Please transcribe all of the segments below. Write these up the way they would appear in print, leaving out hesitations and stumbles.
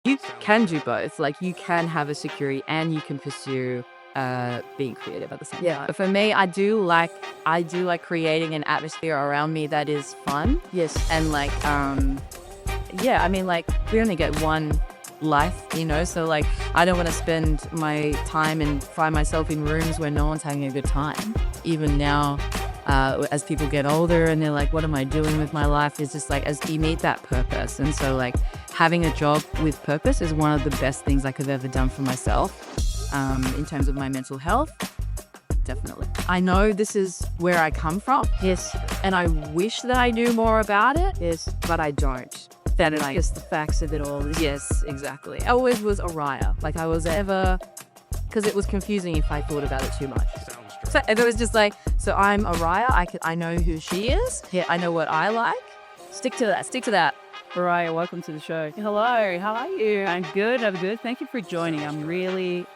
you can do both. Like, you can have a security and you can pursue being creative at the same time. But for me, I do like creating an atmosphere around me that is fun. Yes. And like, yeah, I mean, like, we only get one life, so like, I don't want to spend my time and find myself in rooms where no one's having a good time. Even now, as people get older and they're like, what am I doing with my life? It's just like, as you need that purpose. And so like, having a job with purpose is one of the best things I could have ever done for myself, in terms of my mental health. Definitely. I know this is where I come from. Yes. And I wish that I knew more about it. Yes. But I don't. That is just the facts of it all. Yes, exactly. I always was Orya. Like, I was ever, because it was confusing if I thought about it too much. So it was just like, so I'm Orya. I know who she is. Yeah. I know what I like. Stick to that. Stick to that. Orya, welcome to the show. Hello, how are you? I'm good. Thank you for joining. I'm really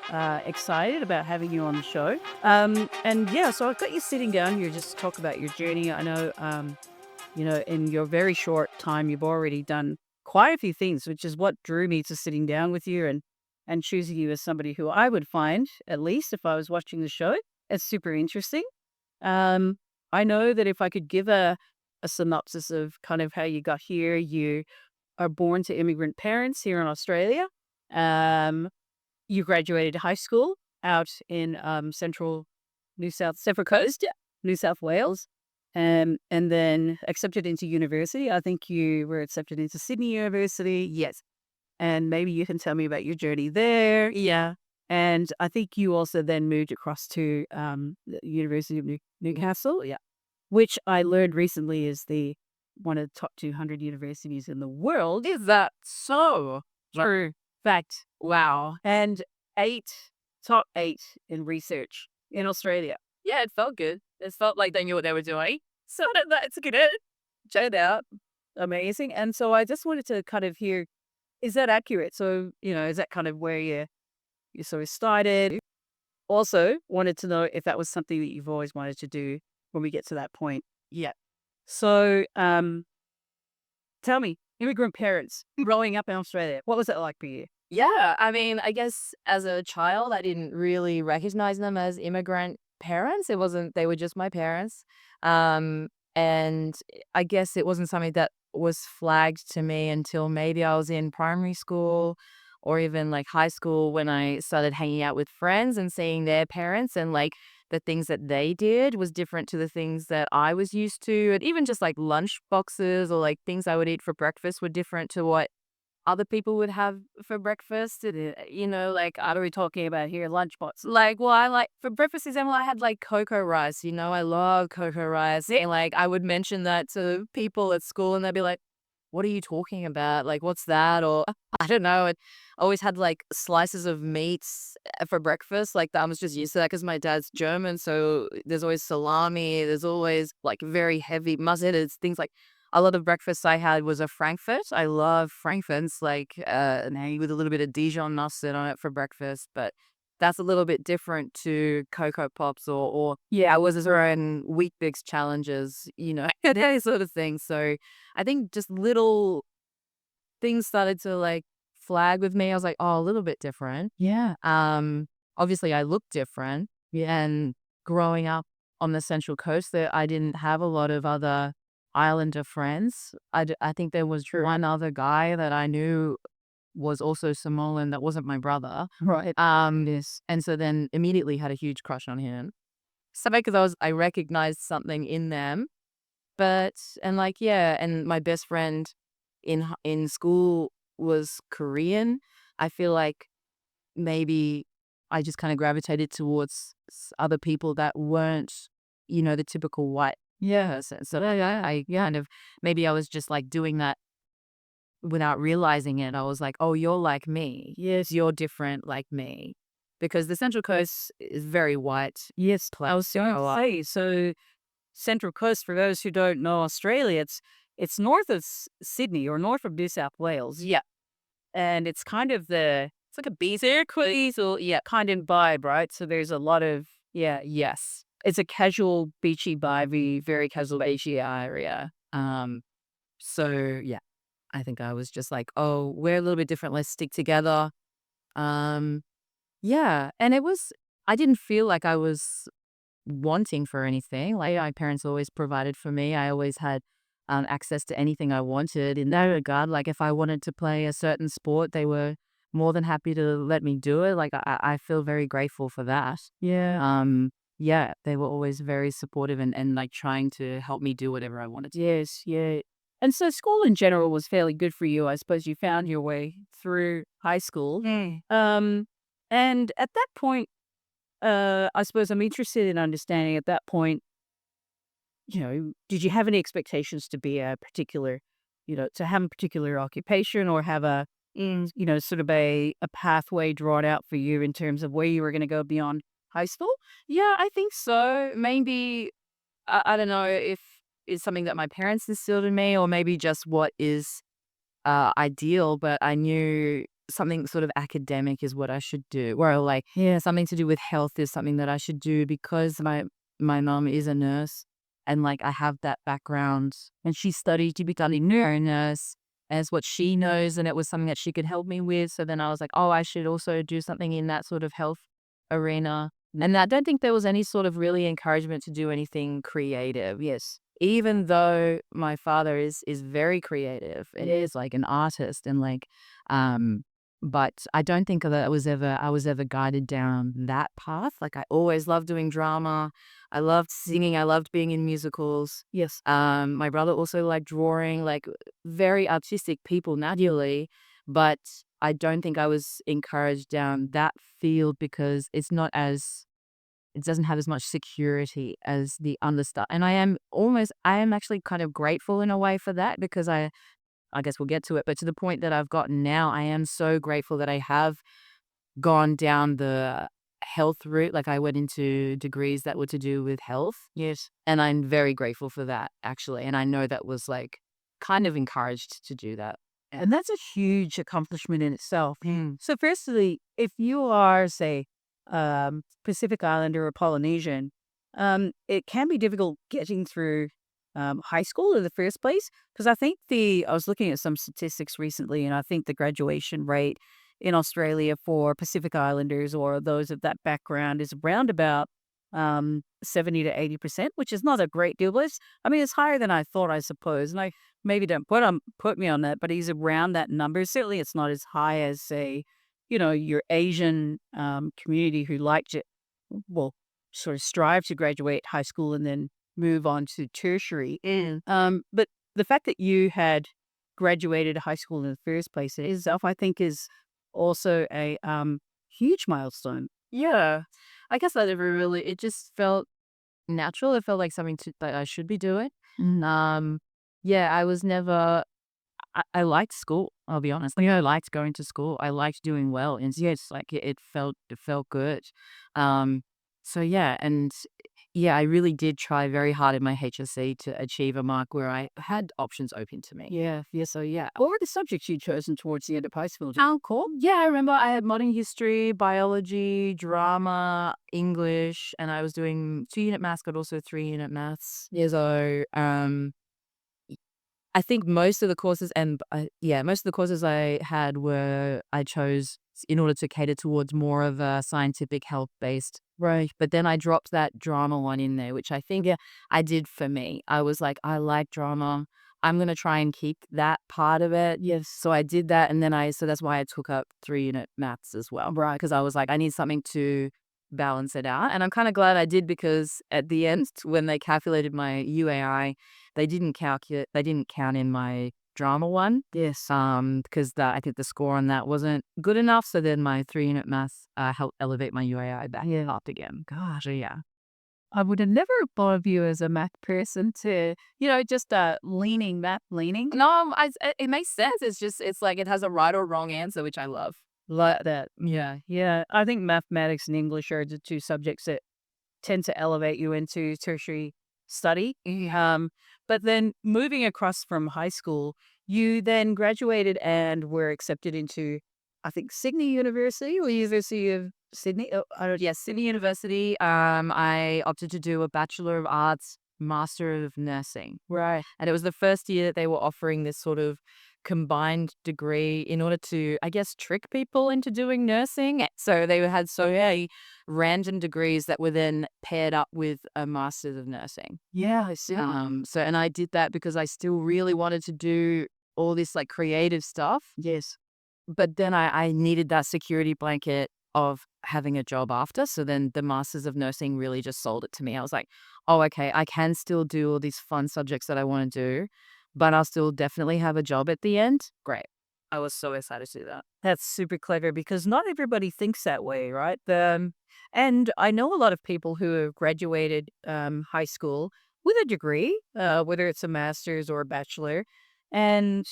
excited about having you on the show. And yeah, so I've got you sitting down here just to talk about your journey. I know, in your very short time, you've already done quite a few things, which is what drew me to sitting down with you and choosing you as somebody who I would find, at least if I was watching the show, as super interesting. I know that if I could give a synopsis of kind of how you got here, you are born to immigrant parents here in Australia. You graduated high school out in central Coast, New South Wales, and then accepted into university. I think you were accepted into Sydney University. Yes. And maybe you can tell me about your journey there. Yeah. And I think you also then moved across to the University of Newcastle. Yeah. Which I learned recently is one of the top 200 universities in the world. Is that so? True fact. Wow. And top 8 in research in Australia. Yeah, it felt good. It felt like they knew what they were doing. So that's good. Check it out. Amazing. And so I just wanted to kind of hear, is that accurate? So, is that kind of where you sort of started? Also wanted to know if that was something that you've always wanted to do when we get to that point. Yeah. So, tell me, immigrant parents growing up in Australia, what was that like for you? Yeah, I mean, I guess as a child, I didn't really recognize them as immigrant parents. They were just my parents. And I guess it wasn't something that was flagged to me until maybe I was in primary school or even like high school, when I started hanging out with friends and seeing their parents, and like the things that they did was different to the things that I was used to. And even just like lunch boxes or like things I would eat for breakfast were different to what other people would have for breakfast. Like, What are we talking about here? Lunchbox. like, well, I like for breakfast example, I had like cocoa rice. I love cocoa rice. And like, I would mention that to people at school and they'd be like, what are you talking about? Like, what's that? Or I don't know. And I always had like slices of meats for breakfast. Like, I was just used to that because my dad's German. So there's always salami. There's always like very heavy mustards, things like. A lot of breakfast I had was a Frankfurt. I love Frankfurts, like maybe with a little bit of Dijon mustard on it for breakfast. But that's a little bit different to Cocoa Pops or I was throwing Wheat Bix challenges, that sort of thing. So I think just little things started to like flag with me. I was like, oh, a little bit different. Yeah. Obviously I look different. Yeah. And growing up on the Central Coast, there I didn't have a lot of other Islander friends. I think there was one other guy that I knew was also Samoan that wasn't my brother. Right. Yes. And so then immediately had a huge crush on him. So because I recognized something in them. And my best friend in school was Korean. I feel like maybe I just kind of gravitated towards other people that weren't, the typical white person. So I kind of, maybe I was just like doing that without realizing it. I was like, oh, you're like me. Yes. You're different like me. Because the Central Coast is very white. Yes. I was going to say, so Central Coast, for those who don't know Australia, it's north of Sydney or north of New South Wales. Yeah. And it's kind of it's like a beach or kind of vibe, right? So there's a lot of, yes. It's a casual, beachy, vibey, very casual, beachy area. So yeah. I think I was just like, "Oh, we're a little bit different, let's stick together." Um, yeah, and I didn't feel like I was wanting for anything. Like, my parents always provided for me. I always had, access to anything I wanted in that regard. Like, if I wanted to play a certain sport, they were more than happy to let me do it. Like, I feel very grateful for that. Yeah. Yeah, they were always very supportive and, like, trying to help me do whatever I wanted to. Yes, yeah. And so school in general was fairly good for you. I suppose you found your way through high school. Mm. Um, and at that point, I suppose I'm interested in understanding at that point, did you have any expectations to be a particular, to have a particular occupation or have a, Mm. sort of a pathway drawn out for you in terms of where you were going to go beyond high school? Yeah, I think so. Maybe I don't know if it's something that my parents instilled in me or maybe just what is ideal, but I knew something sort of academic is what I should do. Or like Yeah. something to do with health is something that I should do because my mom is a nurse and like I have that background and she studied to become a neuro nurse as what she knows and it was something that she could help me with. So then I was like, oh, I should also do something in that sort of health arena. And I don't think there was any sort of really encouragement to do anything creative. Yes. Even though my father is very creative and is like an artist and like, um, but I don't think that I was ever guided down that path. Like I always loved doing drama. I loved singing. I loved being in musicals. Yes. My brother also liked drawing, like very artistic people naturally, but I don't think I was encouraged down that field because it doesn't have as much security as the other stuff. And I am actually kind of grateful in a way for that because I guess we'll get to it, but to the point that I've gotten now, I am so grateful that I have gone down the health route. Like I went into degrees that were to do with health. Yes. And I'm very grateful for that actually. And I know that was like kind of encouraged to do that. Yeah. And that's a huge accomplishment in itself. Mm. So, firstly, if you are, say, Pacific Islander or Polynesian, it can be difficult getting through high school in the first place. Because I was looking at some statistics recently, and I think the graduation rate in Australia for Pacific Islanders or those of that background is around about 70 to 80%, which is not a great deal. But I mean, it's higher than I thought, I suppose. And I maybe don't put me on that, but he's around that number. Certainly, it's not as high as say, your Asian community who like to, well, sort of strive to graduate high school and then move on to tertiary. Mm. But the fact that you had graduated high school in the first place in itself, I think, is also a huge milestone. Yeah. I guess I never really it just felt natural. It felt like something that I should be doing. Um, yeah, I was never I liked school, I'll be honest. Like, I liked going to school. I liked doing well. And yes, like it felt good. Um, so yeah, and yeah, I really did try very hard in my HSC to achieve a mark where I had options open to me. Yeah, yeah. So yeah. What were the subjects you'd chosen towards the end of high school? Oh, cool. Yeah, I remember I had modern history, biology, drama, English, and I was doing 2 unit maths, but also 3 unit maths. Yeah, so I think most of the courses and yeah, most of the courses I had were I chose in order to cater towards more of a scientific health based. Right. But then I dropped that drama one in there, which I think yeah, I did for me. I was like, I like drama. I'm gonna try and keep that part of it. Yes. So I did that, and then so that's why I took up 3 unit maths as well, Right. because I was like, I need something to balance it out, and I'm kind of glad I did because at the end, when they calculated my UAI, they didn't count in my drama one. Yes. Because I think the score on that wasn't good enough. So then my 3 unit maths helped elevate my UAI back up again. Gosh, so yeah. I would have never thought of you as a math person to, just math leaning. No, it makes sense. It's like it has a right or wrong answer, which I love. Like that. Yeah. Yeah. I think mathematics and English are the two subjects that tend to elevate you into tertiary study. Yeah. But then moving across from high school, you then graduated and were accepted into, I think, Sydney University or University of Sydney. Oh, I don't, Yes, Sydney University. I opted to do a Bachelor of Arts, Master of Nursing. right. And it was the first year that they were offering this sort of combined degree in order to, I guess, trick people into doing nursing. So they had so many random degrees that were then paired up with a master's of nursing. Yeah, I see. So and I did that because I still really wanted to do all this like creative stuff. Yes. But then I needed that security blanket of having a job after. So then the Masters of Nursing really just sold it to me. I was like, oh, okay, I can still do all these fun subjects that I want to do, but I'll still definitely have a job at the end. Great. I was so excited to do that. That's super clever because not everybody thinks that way, right? And I know a lot of people who have graduated high school with a degree, whether it's a master's or a bachelor, and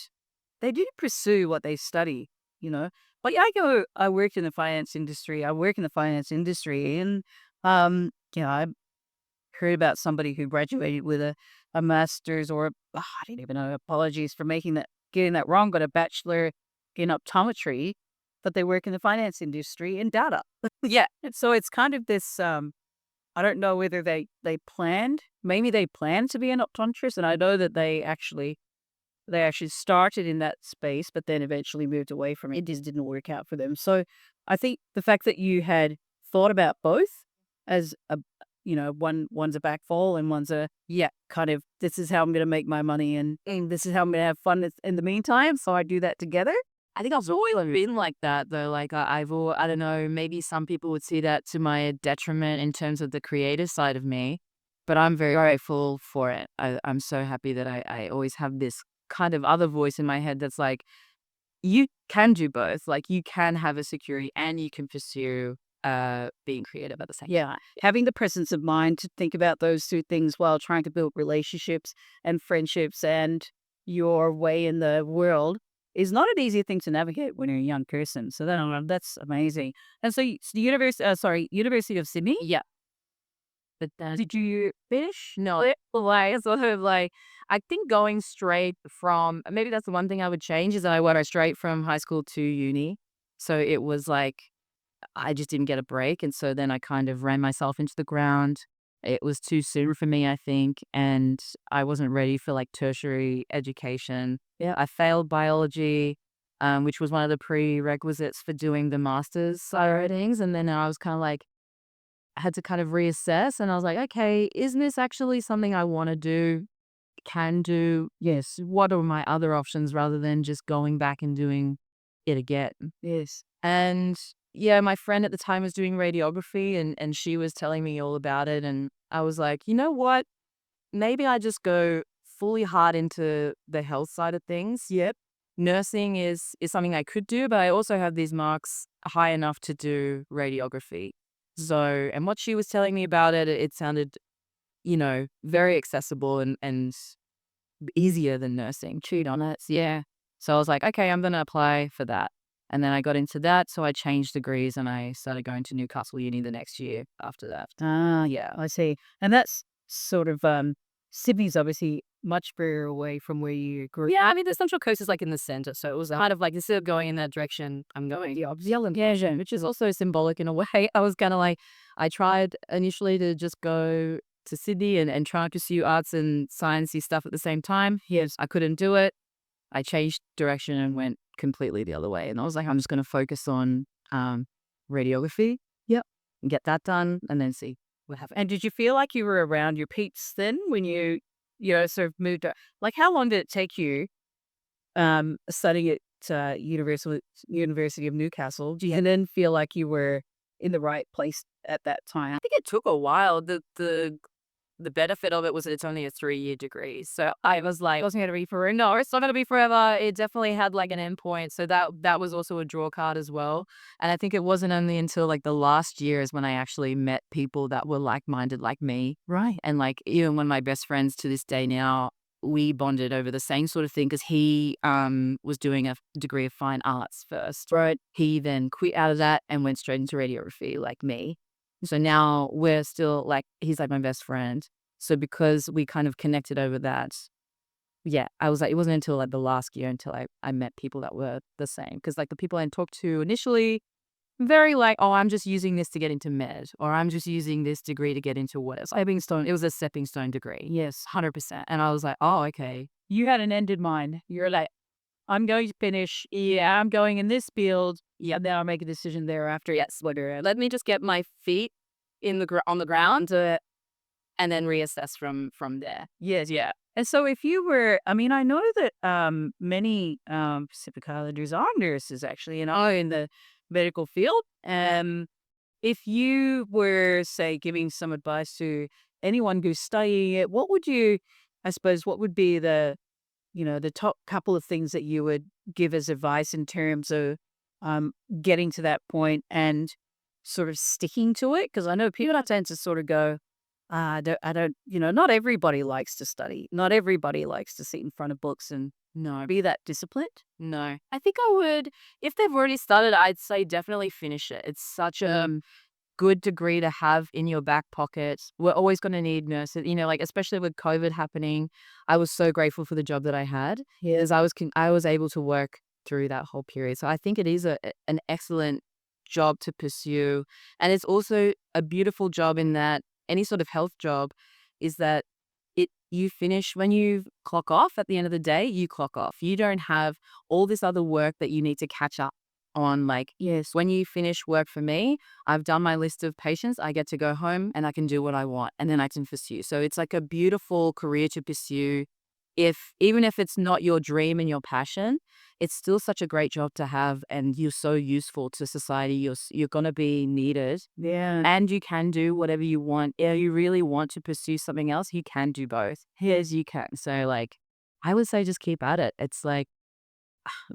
they didn't pursue what they study, you know. But yeah, I work in the finance industry. I work in the finance industry, and I heard about somebody who graduated with a master's or I don't even know. Apologies for getting that wrong, but a bachelor in optometry, but they work in the finance industry in data. Yeah, and so it's kind of this. I don't know whether they planned. Maybe they planned to be an optometrist, and I know that they actually started in that space, but then eventually moved away from it. It just didn't work out for them. So I think the fact that you had thought about both as one's a backfall and one's a, yeah, kind of, this is how I'm going to make my money and this is how I'm going to have fun in the meantime. So I do that together. I think I've always been like that though. Like I don't know, maybe some people would see that to my detriment in terms of the creative side of me, but I'm very grateful for it. I'm so happy that I always have this kind of other voice in my head that's like, you can do both. Like you can have a security and you can pursue being creative at the same time. Yeah. Having the presence of mind to think about those two things while trying to build relationships and friendships and your way in the world is not an easy thing to navigate when you're a young person. So that's amazing. And so the University of Sydney. Yeah. But did you finish? No, it like sort of like I think going straight from maybe that's the one thing I would change is that I went straight from high school to uni. So it was like I just didn't get a break, and so then I kind of ran myself into the ground. It was too soon for me, I think, and I wasn't ready for like tertiary education. Yeah. I failed biology, which was one of the prerequisites for doing the master's side of things, and then I was kind of like I had to kind of reassess and I was like, okay, isn't this actually something I want to do, can do? Yes. What are my other options rather than just going back and doing it again? Yes. And yeah, my friend at the time was doing radiography and she was telling me all about it. And I was like, you know what? Maybe I just go fully hard into the health side of things. Yep. Nursing is something I could do, but I also have these marks high enough to do radiography. So, and what she was telling me about it, it sounded, very accessible and easier than nursing. Chewed on it. Yeah. So I was like, okay, I'm going to apply for that. And then I got into that. So I changed degrees and I started going to Newcastle Uni the next year after that. Ah, yeah, I see. And that's sort of Sydney's obviously much further away from where you grew. Yeah, I mean, the Central Coast is like in the center. So it was kind of like instead of going in that direction, I'm going the opposite direction, which is also symbolic in a way. I was kind of like, I tried initially to just go to Sydney and try to pursue arts and sciencey stuff at the same time. Yes, I couldn't do it. I changed direction and went completely the other way. And I was like, I'm just going to focus on radiography. Yep. Get that done and then see what happens. And did you feel like you were around your peaks then when you sort of moved like how long did it take you studying at University of Newcastle? Do you then feel like you were in the right place at that time? I think it took a while. The benefit of it was that it's only a 3-year degree. So I was like, it wasn't going to be forever. No, it's not going to be forever. It definitely had like an endpoint. So that was also a draw card as well. And I think it wasn't only until like the last year is when I actually met people that were like-minded like me. Right. And like even one of my best friends to this day now, we bonded over the same sort of thing because he was doing a degree of fine arts first. Right. He then quit out of that and went straight into radiography like me. So now we're still like, he's like my best friend. So because we kind of connected over that, yeah, I was like, it wasn't until like the last year until I met people that were the same. Because like the people I talked to initially, very like, oh, I'm just using this to get into med, or I'm just using this degree to get into what? Stepping stone. It was a stepping stone degree. Yes, 100%. And I was like, oh, okay. You had an end in mind. You're like, I'm going to finish. Yeah, I'm going in this field. Yeah, now I make a decision thereafter. Yes, whatever. Let me just get my feet on the ground, and then reassess from there. Yes, yeah. And so if you were, I mean, I know that many Pacific Islanders are nurses actually, in the medical field. If you were, say, giving some advice to anyone who's studying it, what would you, I suppose, what would be the top couple of things that you would give as advice in terms of getting to that point and sort of sticking to it? Because I know people tend to sort of go, I don't, not everybody likes to study. Not everybody likes to sit in front of books and No, be that disciplined. no. I think I would, if they've already started, I'd say definitely finish it. It's such a good degree to have in your back pocket. We're always going to need nurses, like especially with COVID happening. I was so grateful for the job that I had because I was able to work through that whole period. So I think it is an excellent job to pursue, and it's also a beautiful job in that any sort of health job is that you finish when you clock off at the end of the day, you clock off. You don't have all this other work that you need to catch up on. Like, yes, when you finish work for me, I've done my list of patients. I get to go home and I can do what I want and then I can pursue. So it's like a beautiful career to pursue. Even if it's not your dream and your passion, it's still such a great job to have and you're so useful to society. You're going to be needed. Yeah. And you can do whatever you want. If you really want to pursue something else, you can do both. Yes, you can. So like I would say just keep at it. It's like,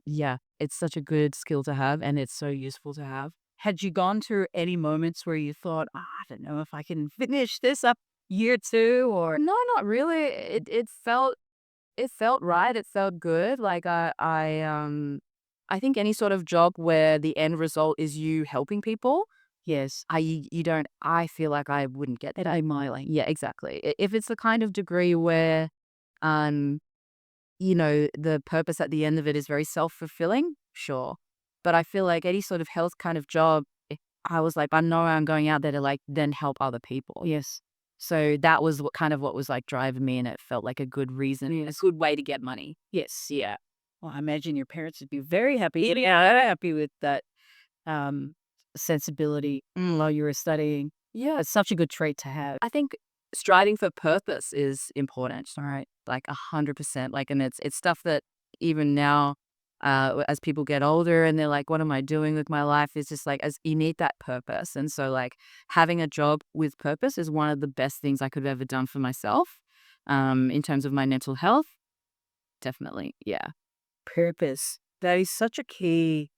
yeah, it's such a good skill to have and it's so useful to have. Had you gone through any moments where you thought, I don't know if I can finish this up year two or No, not really. It felt right. It felt good. Like I think any sort of job where the end result is you helping people, yes, you don't I feel like I wouldn't get at that. a miling? Yeah, exactly. If it's the kind of degree where um the purpose at the end of it is very self-fulfilling, sure. But I feel like any sort of health kind of job, I was like, I know I'm going out there to like then help other people. Yes. So that was what was like driving me, and it felt like a good reason, a Yes. good way to get money. Yes. Yeah. Well, I imagine your parents would be very happy. Yeah, happy with that um, sensibility while you were studying. Yeah, It's such a good trait to have. I think striving for purpose is important. All right, like 100%. Like, and it's stuff that even now, as people get older and they're like, "What am I doing with my life?" Is just like as you need that purpose, and so like having a job with purpose is one of the best things I could have ever done for myself. In terms of my mental health, definitely, yeah. Purpose. That is such a key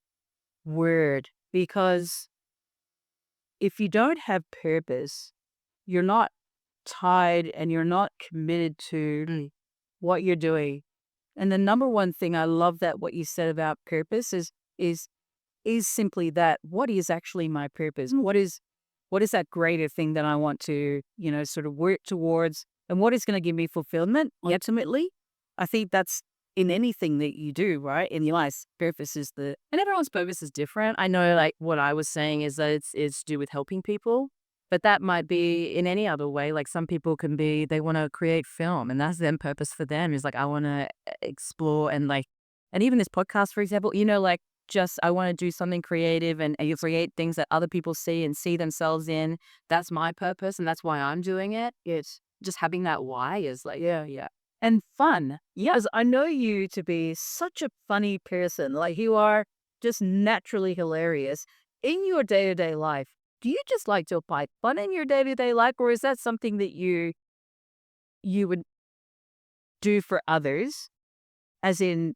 word because if you don't have purpose, you're not tied and you're not committed to Mm. what you're doing. And the number one thing I love that what you said about purpose is is simply that what is actually my purpose? What is that greater thing that I want to, sort of work towards and what is going to give me fulfillment ultimately? I think that's in anything that you do, right? In your life, purpose is the And everyone's purpose is different. I know, like, what I was saying is that it's to do with helping people, but that might be in any other way. Like, some people can be, they want to create film, and that's their purpose for them is like, I want to explore and like, and even this podcast, for example, like, just I want to do something creative and you create things that other people see and see themselves in. That's my purpose, and that's why I'm doing it. It's just having that why is like, yeah, yeah. And fun. Yes, I know you to be such a funny person. Like you are just naturally hilarious in your day-to-day life. Do you just like to apply fun in your day-to-day life or is that something that you would do for others as in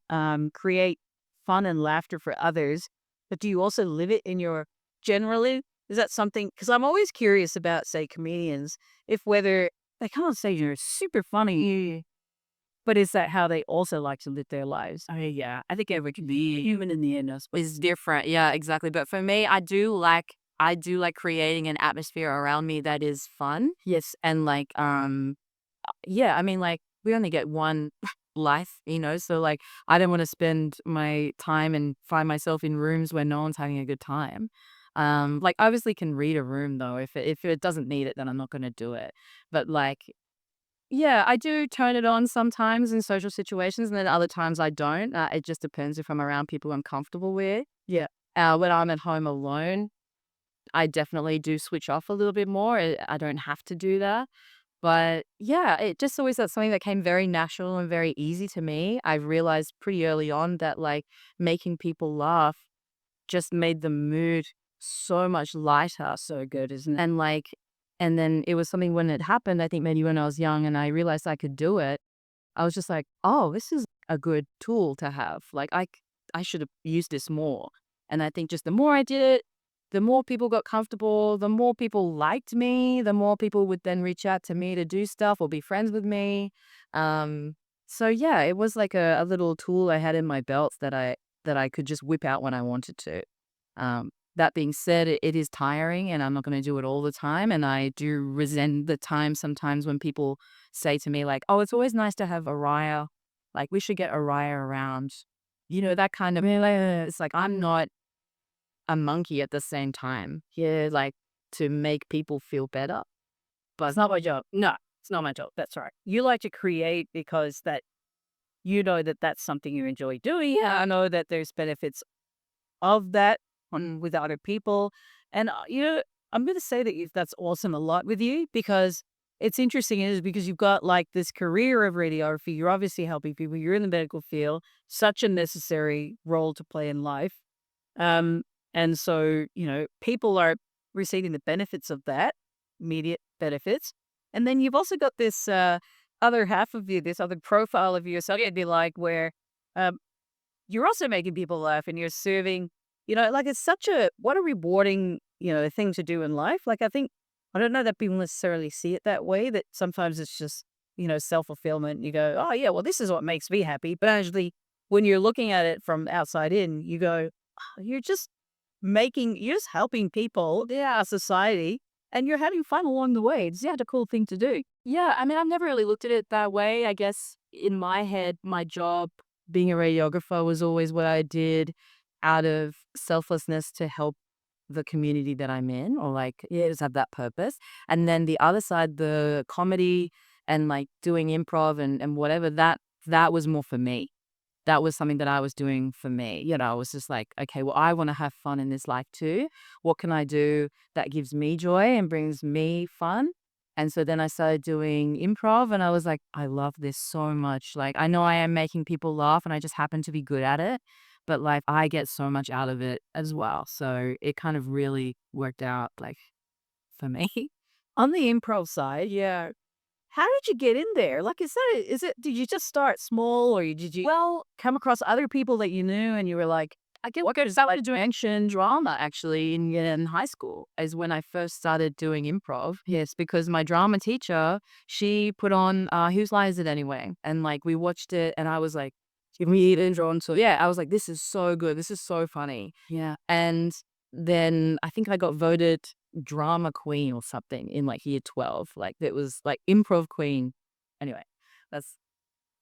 create fun and laughter for others, but do you also live it in your generally? Is that something? Because I'm always curious about, say, comedians, if whether they can't say you're super funny, but is that how they also like to live their lives? oh yeah, I think every human in the end is different. Yeah, exactly. But for me, I do like creating an atmosphere around me that is fun. Yes. And like yeah, I mean like we only get one life, so like I don't want to spend my time and find myself in rooms where no one's having a good time. Like obviously can read a room though. If it doesn't need it, then I'm not gonna do it. But like Yeah, I do turn it on sometimes in social situations, and then other times I don't. It just depends if I'm around people I'm comfortable with. Yeah. When I'm at home alone, I definitely do switch off a little bit more. I don't have to do that. But yeah, it just always that's something that came very natural and very easy to me. I realized pretty early on that like making people laugh just made the mood so much lighter. So good, isn't it? And like, and then it was something when it happened, I think maybe when I was young and I realized I could do it, I was just like, oh, this is a good tool to have. Like, I should have used this more. And I think just the more I did it, the more people got comfortable, the more people liked me, the more people would then reach out to me to do stuff or be friends with me. Um, so yeah, it was like a little tool I had in my belt that I could just whip out when I wanted to. That being said, it is tiring and I'm not going to do it all the time. And I do resent the time sometimes when people say to me, like, oh, it's always nice to have Orya. Like, we should get Orya around. You know, that kind of, it's like, I'm not a monkey at the same time. Yeah, like to make people feel better. It's But not my job. No, it's not my job. That's right. You like to create because that you know that that's something you enjoy doing. Yeah, I know that there's benefits of that on with other people. And I'm going to say that that's awesome a lot with you because it's interesting is because you've got like this career of radiography. You're obviously helping people. You're in the medical field, such a necessary role to play in life. Um, and so people are receiving the benefits of that, immediate benefits. And then you've also got this other half of you, this other profile of yourself, it'd be like where um, you're also making people laugh and you're serving, like it's such what a rewarding, thing to do in life. Like I don't know that people necessarily see it that way, that sometimes it's just, self-fulfillment. You go, oh yeah, well, this is what makes me happy. But actually, when you're looking at it from outside in, you go, oh, you're just helping people, yeah, society, and you're having fun along the way. It's a cool thing to do. yeah, I mean, I've never really looked at it that way. I guess in my head, my job being a radiographer was always what I did out of selflessness to help the community that I'm in, or like, yeah, just have that purpose. And then the other side, the comedy and like doing improv and whatever, that was more for me. That was something that I was doing for me. You know, I was just like, okay, well, I want to have fun in this life too. What can I do that gives me joy and brings me fun? And so then I started doing improv and I was like, I love this so much. Like, I know I am making people laugh and I just happen to be good at it, but like, I get so much out of it as well. So it kind of really worked out like for me. On the improv side, yeah. How did you get in there? Like, did you just start small or did you Well, come across other people that you knew and you were like, I get what goes that way to doing action drama actually in high school is when I first started doing improv. Yes, because my drama teacher, she put on Whose Line Is It Anyway? And like we watched it and I was like, give me it and drawn to yeah, I was like, this is so good. This is so funny. yeah, And then I think I got voted drama queen or something in like year 12. Like it was like improv queen. Anyway, that's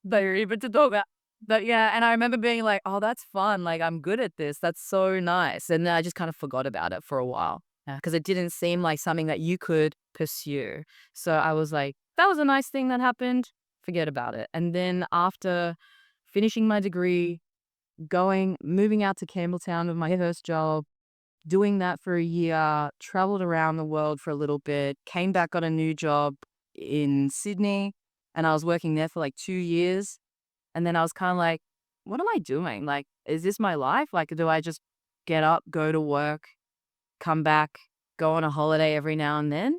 very even to talk about. But yeah, and I remember being like, "Oh, that's fun. Like, I'm good at this. That's so nice." And then I just kind of forgot about it for a while because it didn't seem like something that you could pursue. So I was like, "That was a nice thing that happened. Forget about it." And then after finishing my degree, moving out to Campbelltown with my first job, doing that for a year, traveled around the world for a little bit, came back, got a new job in Sydney, and I was working there for like 2 years. And then I was kinda like, "What am I doing? Like, is this my life? Like, do I just get up, go to work, come back, go on a holiday every now and then?"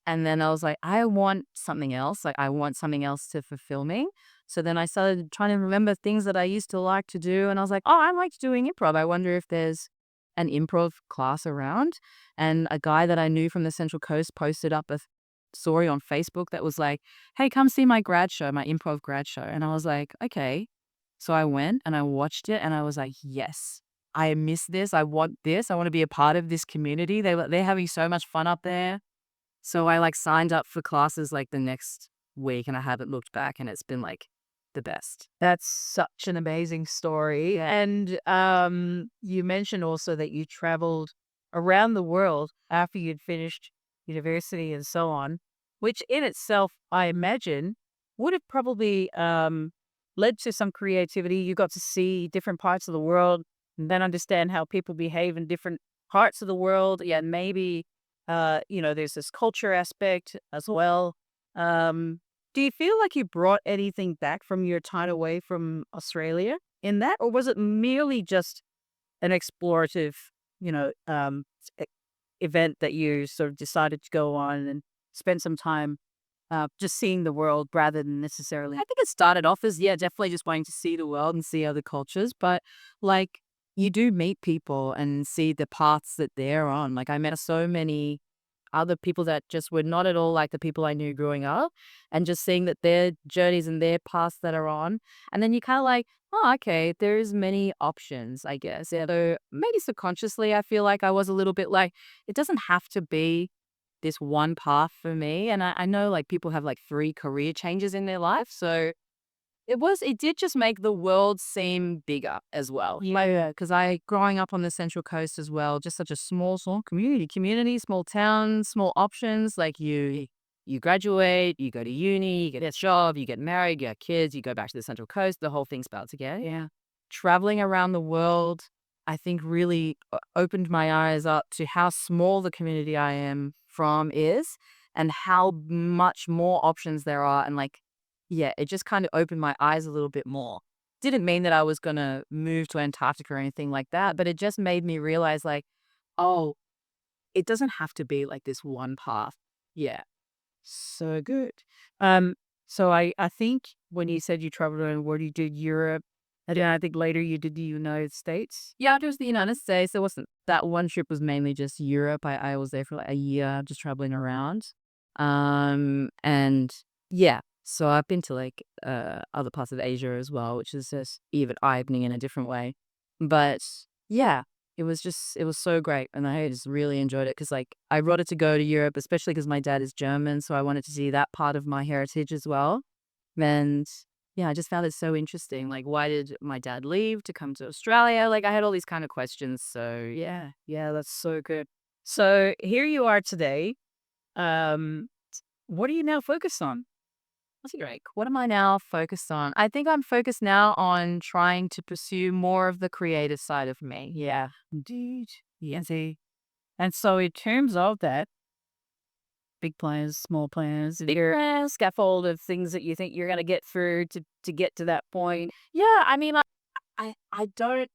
And then I was like, "I want something else. Like, I want something else to fulfill me." So then I started trying to remember things that I used to like to do, and I was like, "Oh, I liked doing improv. I wonder if there's an improv class around." And a guy that I knew from the Central Coast posted up a story on Facebook that was like, "Hey, come see my grad show, my improv grad show." And I was like, "Okay." So I went and I watched it and I was like, "Yes, I miss this. I want this. I want to be a part of this community. They're having so much fun up there." So I, like, signed up for classes, like, the next week, and I haven't looked back, and it's been, like, the best. that's such an amazing story. And you mentioned also that you traveled around the world after you'd finished university and so on. which in itself, I imagine, would have probably led to some creativity. You got to see different parts of the world and then understand how people behave in different parts of the world. Yeah, maybe, there's this culture aspect as well. Do you feel like you brought anything back from your time away from Australia in that, or was it merely just an explorative, you know, um, e- event that you sort of decided to go on and spend some time just seeing the world rather than necessarily? I think it started off as, yeah, definitely just wanting to see the world and see other cultures, but, like, you do meet people and see the paths that they're on. Like, I met so many other people that just were not at all like the people I knew growing up, and just seeing that their journeys and their paths that are on, and then you kinda like, "Oh, okay, there's many options, I guess." Yeah, so maybe subconsciously, I feel like I was a little bit like, it doesn't have to be this one path for me, and I know, like, people have, like, 3 career changes in their life, so it did just make the world seem bigger as well. Yeah, because I growing up on the Central Coast as well, just such a small community, small town, small options, like, you graduate, you go to uni, you get a job, you get married, you have kids, you go back to the Central Coast, the whole thing spelled together. Yeah. Traveling around the world, I think really opened my eyes up to how small the community I am from is and how much more options there are, and, like, yeah, it just kind of opened my eyes a little bit more. Didn't mean that I was gonna move to Antarctica or anything like that, but it just made me realize, like, oh, it doesn't have to be like this one path. Yeah. So good. Um, so I think when you said you traveled around the world, you did Europe, and then I think later you did the United States. Yeah, it was the United States. It wasn't that one trip was mainly just Europe. I was there for like a year just traveling around. And yeah, so I've been to like other parts of Asia as well, which is just even eye-opening in a different way. But yeah, it was so great and I just really enjoyed it because like I wanted to go to Europe, especially because my dad is German, so I wanted to see that part of my heritage as well. And yeah, I just found it so interesting. Like, why did my dad leave to come to Australia? Like, I had all these kind of questions. So, yeah. Yeah, that's so good. So here you are today. Um, what are you now focused on? That's great. What am I now focused on? I think I'm focused now on trying to pursue more of the creative side of me. Yeah. Indeed. Yes. And so in terms of that, big plans, small plans, bigger scaffold of things that you think you're going to get through to get to that point. Yeah. I mean, I don't,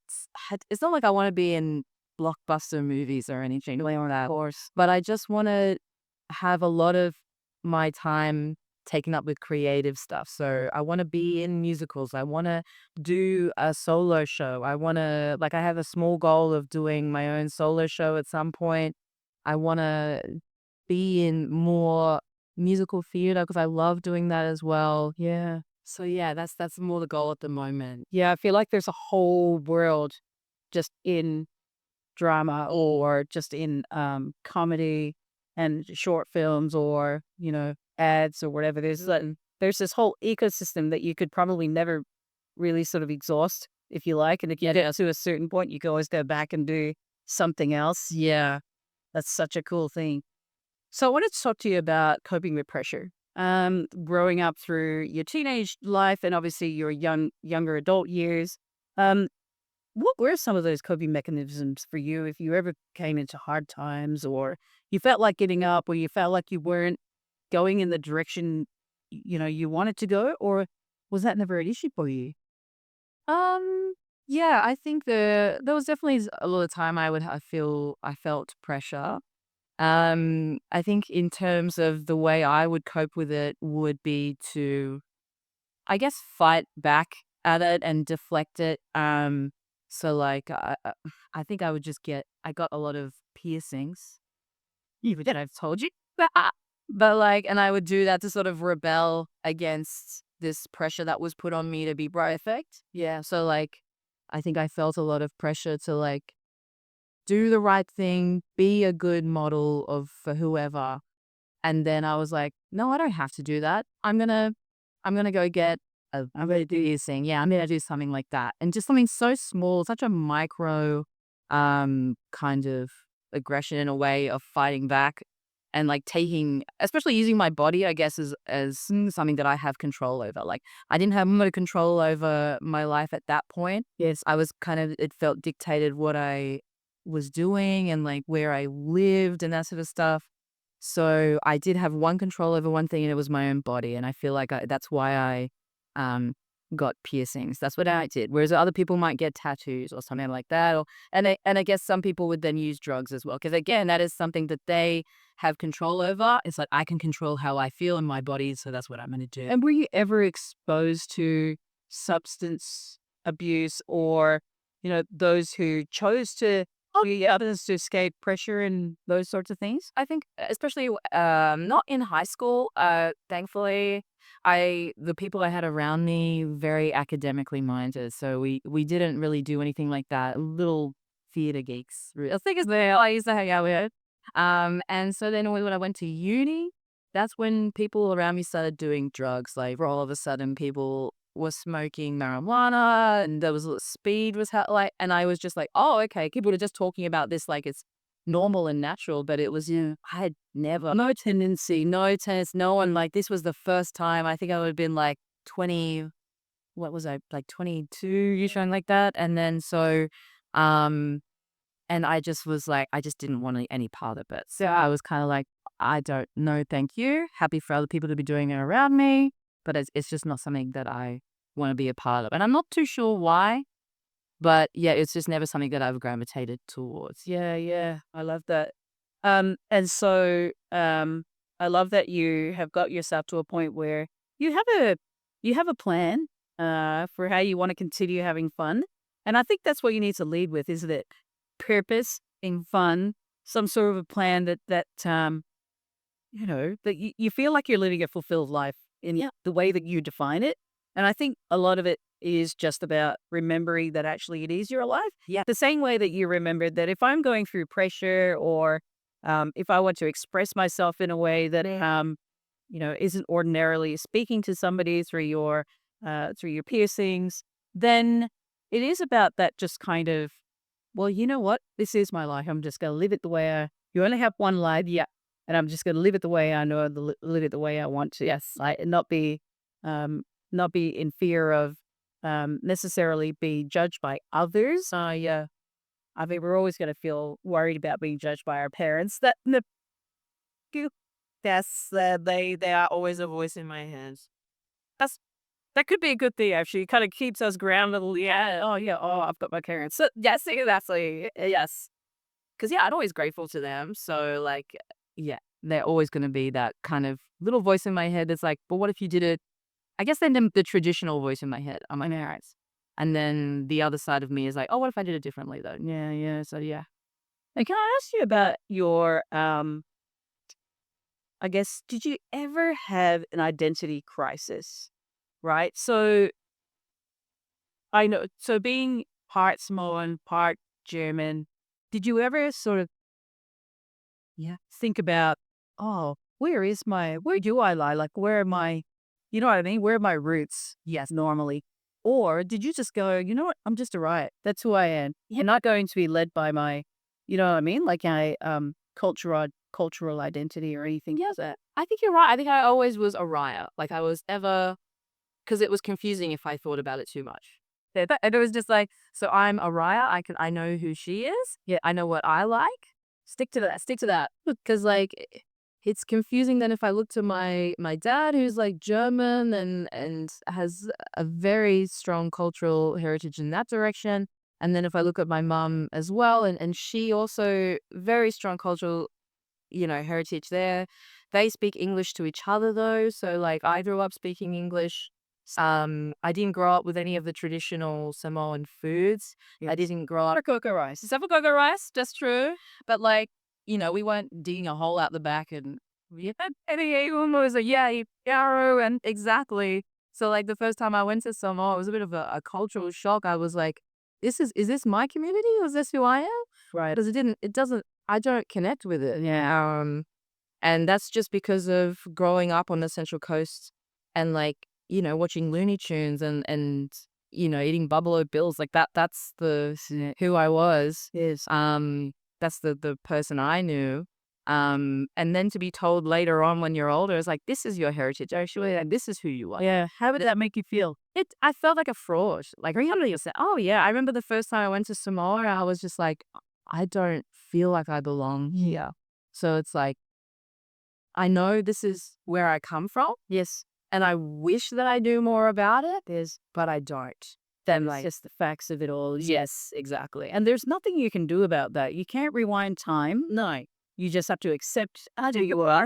it's not like I want to be in blockbuster movies or anything like that. Of course. But I just want to have a lot of my time taken up with creative stuff. So I want to be in musicals. I want to do a solo show. I want to, like, I have a small goal of doing my own solo show at some point. I want to be in more musical theater because I love doing that as well. Yeah. So yeah, that's more the goal at the moment. Yeah, I feel like there's a whole world just in drama or just in comedy and short films or, ads or whatever. There's this whole ecosystem that you could probably never really sort of exhaust if you like. And if you get to a certain point, you can always go back and do something else. Yeah. That's such a cool thing. So I wanted to talk to you about coping with pressure. Growing up through your teenage life and obviously your younger adult years. Um, what were some of those coping mechanisms for you if you ever came into hard times or you felt like getting up or you felt like you weren't going in the direction you wanted to go, or was that never an issue for you? Um, yeah, I think there was definitely a lot of time I felt pressure. I think in terms of the way I would cope with it would be to, I guess, fight back at it and deflect it. So like I think I would just I got a lot of piercings, even that I've told you. But like, and I would do that to sort of rebel against this pressure that was put on me to be perfect. Yeah. So like, I think I felt a lot of pressure to like do the right thing, be a good model of for whoever. And then I was like, no, I don't have to do that. I'm gonna go get I'm gonna do this thing. Yeah, I'm gonna do something like that. And just something so small, such a micro kind of aggression in a way of fighting back. and like taking, especially using my body, I guess, as something that I have control over. Like I didn't have no control over my life at that point. Yes. I was kind of, it felt dictated what I was doing and like where I lived and that sort of stuff. So I did have one control over one thing, and it was my own body. And I feel like that's why I um, got piercings. That's what I did. Whereas other people might get tattoos or something like that. Or and I guess some people would then use drugs as well. Because again, that is something that they have control over. It's like I can control how I feel in my body, so that's what I'm going to do. And were you ever exposed to substance abuse, or, those who chose to be others to escape pressure and those sorts of things? I think, especially not in high school. Thankfully, the people I had around me very academically minded, so we didn't really do anything like that. Little theater geeks, I think is the I used to hang out with. And so then when I went to uni, that's when people around me started doing drugs. Like all of a sudden, people were smoking marijuana, and there was speed was like, and I was just like, oh, okay. People were just talking about this like it's normal and natural, but it was, I had never, no tendency, no tennis, no one, like, this was the first time. I think I would have been like 20, what was I, like 22, something like that. And then um, and I just was like, I just didn't want any part of it. So I was kind of like, I don't know, thank you. Happy for other people to be doing it around me, but it's just not something that I want to be a part of. And I'm not too sure why, but yeah, it's just never something that I've gravitated towards. Yeah, yeah. I love that. And so I love that you have got yourself to a point where you have a you have a plan for how you want to continue having fun. And I think that's what you need to lead with, isn't it? Purpose in fun, some sort of a plan that you feel like you're living a fulfilled life in the way that you define it. And I think a lot of it is just about remembering that actually it is your life. Yeah. The same way that you remembered that if I'm going through pressure, or if I want to express myself in a way that isn't ordinarily speaking to somebody through your piercings, then it is about that just kind of, well, you know what? This is my life. I'm just going to live it the way you only have one life. Yeah. And I'm just going to live it the way I know, live it the way I want to. Yes. And not be in fear of necessarily being judged by others. Yeah. I mean, we're always going to feel worried about being judged by our parents. That's they are always a voice in my head. That's that could be a good thing, actually. It kind of keeps us grounded. Yeah. Oh, yeah. Oh, I've got my parents. So yes, exactly. Yes. Because yeah, I'm always grateful to them. So like, yeah, they're always going to be that kind of little voice in my head that's like, but what if you did it? I guess then the traditional voice in my head are my parents. And then the other side of me is like, oh, what if I did it differently though? Yeah. Yeah. So, yeah. And can I ask you about your, I guess, did you ever have an identity crisis? Right. So I know, so being part Samoan, part German, did you ever sort of think about, oh, where do I lie? Like, where are my, you know what I mean? Where are my roots? Yes, normally. Or did you just go, you know what? I'm just a riot. That's who I am. You're not going to be led by my, you know what I mean? Like a cultural identity or anything. Yes, I think you're right. I think I always was a riot. Like I was never, because it was confusing if I thought about it too much. And it was just like, so I'm a Raya. I know who she is. Yeah. I know what I like. Stick to that. Stick to that. Because like, it's confusing. Then if I look to my dad, who's like German and has a very strong cultural heritage in that direction, and then if I look at my mum as well, and she also very strong cultural, heritage there. They speak English to each other though. So like, I grew up speaking English. I didn't grow up with any of the traditional Samoan foods. I didn't grow up Cocoa rice. except for cocoa rice. That's true. But like, we weren't digging a hole out the back and we had any was a yarrow and exactly. So like the first time I went to Samoa, it was a bit of a cultural shock. I was like, is this my community? Or is this who I am? Right. Because I don't connect with it. Yeah. And that's just because of growing up on the Central Coast and like, watching Looney Tunes and eating Buffalo Bills like that. That's the who I was. Yes. That's the person I knew. And then to be told later on when you're older, it's like, this is your heritage, actually, and this is who you are. Yeah. How did that make you feel? I felt like a fraud. Like, really, oh yeah, I remember the first time I went to Samoa, I was just like, I don't feel like I belong here. So it's like, I know this is where I come from. Yes. And I wish that I knew more about it, but I don't. Then Like, just the facts of it all. yes, exactly. And there's nothing you can do about that. You can't rewind time. No. You just have to accept who you are.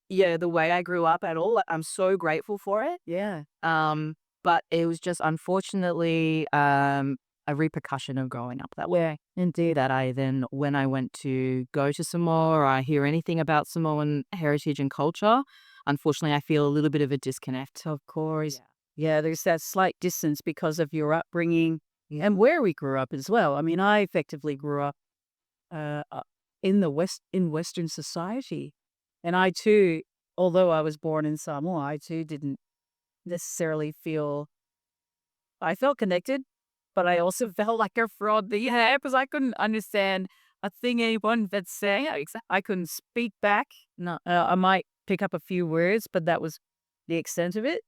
Yeah, the way I grew up at all, like, I'm so grateful for it. Yeah. But it was just unfortunately a repercussion of growing up that way. Indeed. That I then, when I went to go to Samoa or I hear anything about Samoan heritage and culture, unfortunately, I feel a little bit of a disconnect. Of course. Yeah, there's that slight distance because of your upbringing and where we grew up as well. I mean, I effectively grew up in Western society, and I too, although I was born in Samoa, I too didn't necessarily feel. I felt connected, but I also felt like a fraud. Yeah, because I couldn't understand a thing anyone that's saying. I couldn't speak back. No, I might pick up a few words, but that was the extent of it.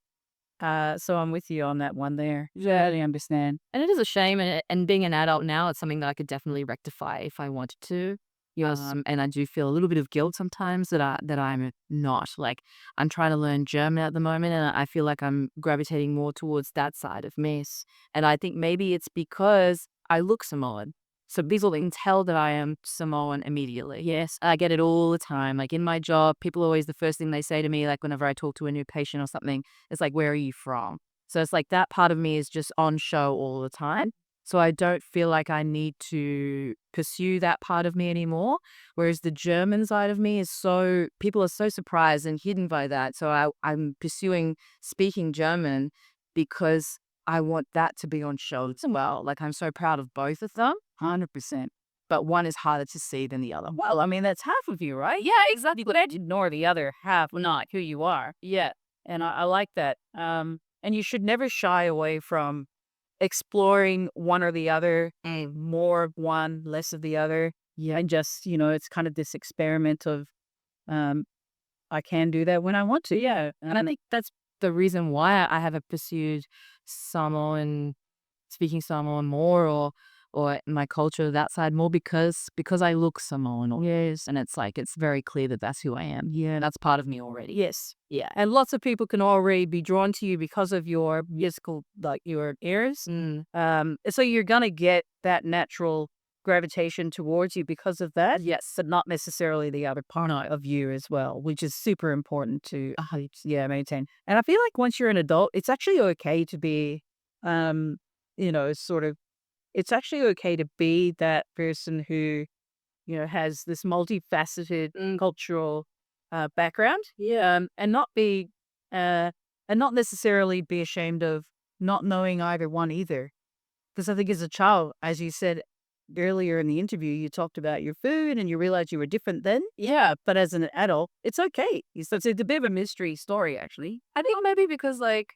So I'm with you on that one there. Yeah. I understand. And it is a shame, and being an adult now, it's something that I could definitely rectify if I wanted to. Yes. And I do feel a little bit of guilt sometimes that I'm not. Like, I'm trying to learn German at the moment, and I feel like I'm gravitating more towards that side of me. And I think maybe it's because I look Samoan. So people can tell that I am Samoan immediately. Yes. I get it all the time. Like, in my job, people always, the first thing they say to me, like whenever I talk to a new patient or something, it's like, where are you from? So it's like that part of me is just on show all the time. So I don't feel like I need to pursue that part of me anymore. Whereas the German side of me is people are so surprised and hidden by that. So I'm pursuing speaking German because I want that to be on show as well. Like, I'm so proud of both of them. 100%. But one is harder to see than the other. Well, I mean, that's half of you, right? Yeah, exactly. You can't ignore the other half, not who you are. Yeah. And I like that. And you should never shy away from exploring one or the other, more of one, less of the other. Yeah. And just, it's kind of this experiment of, I can do that when I want to. Yeah. And I think that's the reason why I haven't pursued speaking Samoan more, or my culture, that side more, because I look Samoan. Yes. And it's like, it's very clear that that's who I am. Yeah. That's part of me already. Yes. Yeah. And lots of people can already be drawn to you because of your musical, like your ears. So you're going to get that natural gravitation towards you because of that. Yes. But not necessarily the other part of you as well, which is super important to maintain. And I feel like once you're an adult, it's actually okay to be, sort of, it's actually okay to be that person who, has this multifaceted cultural background. Yeah. And not be, and not necessarily be ashamed of not knowing either one either. Because I think as a child, as you said earlier in the interview, you talked about your food and you realized you were different then. Yeah. But as an adult, it's okay. It's a bit of a mystery story, actually. I think maybe because, like,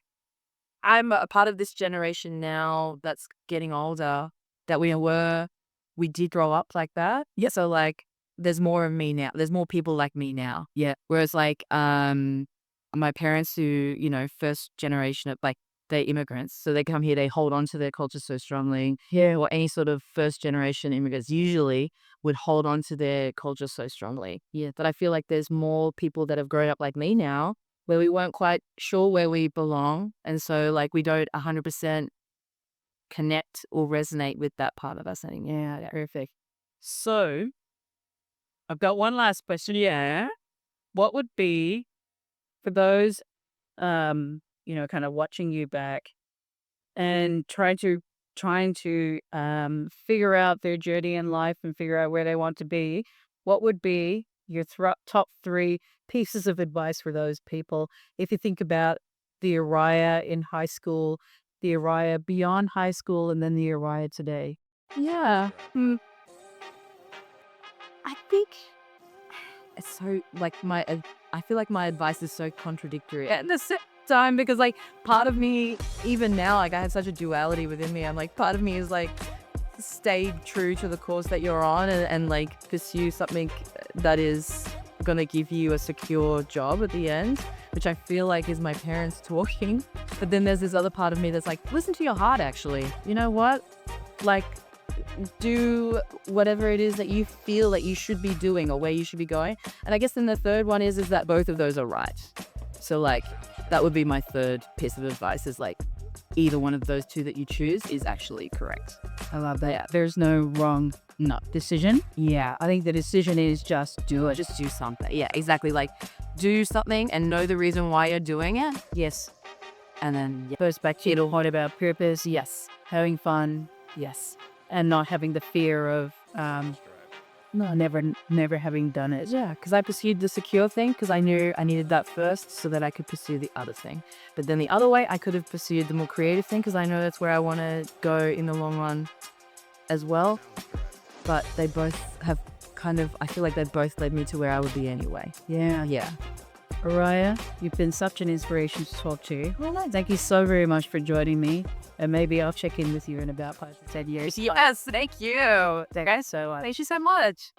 I'm a part of this generation now that's getting older, that we did grow up like that. Yep. So, like, there's more of me now. There's more people like me now. Yeah. Whereas, like, my parents who, first generation of, like, they're immigrants. So they come here, they hold on to their culture so strongly. Yeah. Or any sort of first generation immigrants usually would hold on to their culture so strongly. Yeah. But I feel like there's more people that have grown up like me now, where we weren't quite sure where we belong. And so, like, we don't 100% connect or resonate with that part of us anymore. Yeah, perfect. So, I've got one last question. Yeah. What would be, for those, kind of watching you back and trying to figure out their journey in life and figure out where they want to be, what would be your top 3 pieces of advice for those people? If you think about the Orya in high school, the Orya beyond high school, and then the Orya today. Yeah. I think it's so, like, I feel like my advice is so contradictory at the same time, because, like, part of me, even now, like, I have such a duality within me. I'm like, part of me is like, stay true to the course that you're on and like pursue something that is gonna give you a secure job at the end, which I feel like is my parents talking. But then there's this other part of me that's like, listen to your heart, actually. You know what? Like, do whatever it is that you feel that you should be doing or where you should be going. And I guess then the third one is that both of those are right. So like, that would be my third piece of advice, is like, either one of those two that you choose is actually correct. I love that. Yeah. There's no wrong decision. Yeah, I think the decision is just do it. Just do something. Yeah, exactly. Like, do something and know the reason why you're doing it. Yes. And then, yeah. Goes back to the point about purpose. Yes. Having fun. Yes. And not having the fear of never having done it. Yeah, because I pursued the secure thing because I knew I needed that first so that I could pursue the other thing. But then the other way, I could have pursued the more creative thing because I know that's where I want to go in the long run as well. But they both have I feel like they both led me to where I would be anyway. Yeah. Yeah. Orya, you've been such an inspiration to talk to. Well, thank you so very much for joining me. And maybe I'll check in with you in about 5 to 10 years. Yes, thank you. Thank you so much. Thank you so much.